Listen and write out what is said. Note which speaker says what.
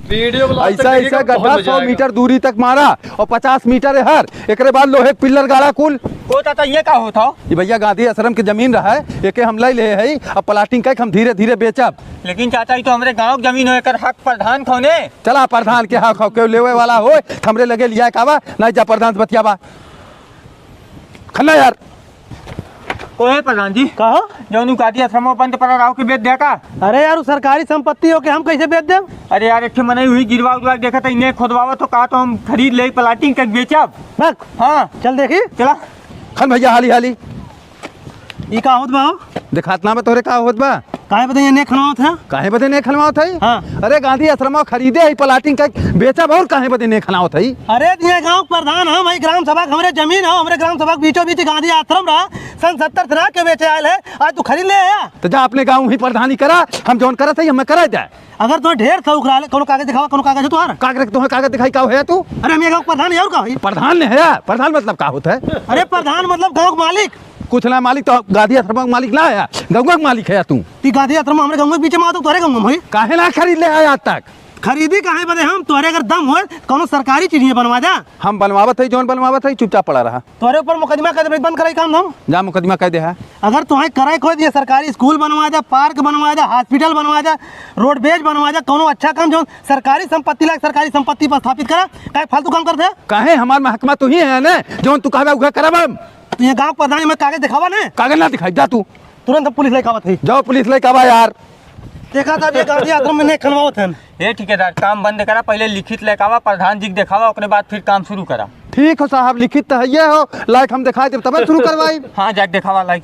Speaker 1: ऐसा ऐसा गड्ढा 100 मीटर दूरी तक मारा और 50 मीटर है हर एक बाद लोहे पिल्लर गाड़ा कुल
Speaker 2: होता था। ये का होता
Speaker 1: ये भैया गांधी आश्रम की जमीन रहा है एक हम ले है अब प्लाटिंग कर हम धीरे धीरे बेचब।
Speaker 2: लेकिन चाचा ये तो हमारे गांव की जमीन है, हक प्रधान खौने
Speaker 1: चला प्रधान के हक हो लेवे वाला हो हमरे लगे लिया कावा नहीं जा प्रधान से बतियाबा खन्ना यार
Speaker 2: ओए प्रधान जी
Speaker 3: कहो
Speaker 2: जौन गांधी आश्रम बंद पड़ा राव के बेच देगा।
Speaker 3: अरे यार सरकारी संपत्ति हो के हम कैसे बेच दें?
Speaker 2: अरे यार एक मने हुई गिरवा उरवा देखा था इन्हें खोदवावा तो कहा तो हम खरीद ले प्लाटिंग कर बेचब।
Speaker 3: बक
Speaker 2: हाँ
Speaker 3: चल देखी
Speaker 2: चला
Speaker 1: खन भैया हाली हाली
Speaker 3: ये का होत बा
Speaker 1: दिखातना में तोरे का होत बा
Speaker 3: काहे बताइए ने खनवा था
Speaker 1: काहे बदे नहीं खनवाओ थई।
Speaker 3: हाँ।
Speaker 1: अरे गांधी आश्रम खरीदे है प्लाटिंग का बेचब और काहे बदे नहीं खनवाओ थई।
Speaker 3: अरे ये गांव प्रधान हम हई ग्राम सभा हमरे जमीन है हमरे ग्राम सभा के बीचों बीच गांधी आश्रम रहा सन 70 तरह के बेचे आयल है आज तू खरीद ले आया
Speaker 1: तो जा अपने गाँव ही प्रधानी करा हम जौन करा सही हमें करा जाए।
Speaker 3: अगर तो ढेर था उखरा ले कोनो कागज दिखावा कोनो कागज है तुम्हारा
Speaker 1: कागज तुम्हें कागज दिखाई का है तू
Speaker 3: अरे हम ये गांव प्रधान है और का हई
Speaker 1: प्रधान ने है प्रधान मतलब का होता है।
Speaker 3: अरे प्रधान मतलब गांव का मालिक
Speaker 1: कुछ ना मालिक तो गांधी आश्रम का मालिक ना है गाँव का मालिक है तू।
Speaker 3: ती गांधी आश्रम हमरे गांव के बीच में आ तो तोरे गांव में होई
Speaker 1: काहे ना खरीद ले आया आज तक
Speaker 3: खरीदी काहे बदे हम तोरे अगर दम हो कोनो सरकारी चीज बनवा जा
Speaker 1: हम बनवावत है जौन बनवावत है चुपचाप पड़ा रहा
Speaker 3: तोरे ऊपर मुकदमा कर बंद कराई काम हम
Speaker 1: जा मुकदमा कह दे है।
Speaker 3: अगर तुम्हें कराए खोद दिए सरकारी स्कूल बनवा जा पार्क बनवा जा हॉस्पिटल बनवा जा रोडवेज बनवा जा कोनो अच्छा काम जो सरकारी संपत्ति लायक सरकारी संपत्ति पर स्थापित करा काहे फालतू काम करते
Speaker 1: काहे हमार महकमा तो ही है ना जौन तू कहबे उहे करब हम।
Speaker 3: तो ये गांव प्रधान में कागज दिखावा ने
Speaker 1: कागज ना दिखाई जा तू
Speaker 3: तुरंत हम पुलिस लेके आवत है
Speaker 1: जाओ पुलिस लेके आवा यार।
Speaker 3: देखा था ये गांधी आश्रम में नहीं खनवावत है
Speaker 2: ये ठेकेदार काम बंद करा पहले लिखित लेकावा प्रधान जी के दिखावा उसके बाद फिर काम शुरू करा।
Speaker 1: ठीक हो साहब लिखित तो है हो लाइक हम दिखाई देब तब शुरू करवाई।
Speaker 2: हाँ जाके दिखावा लाइक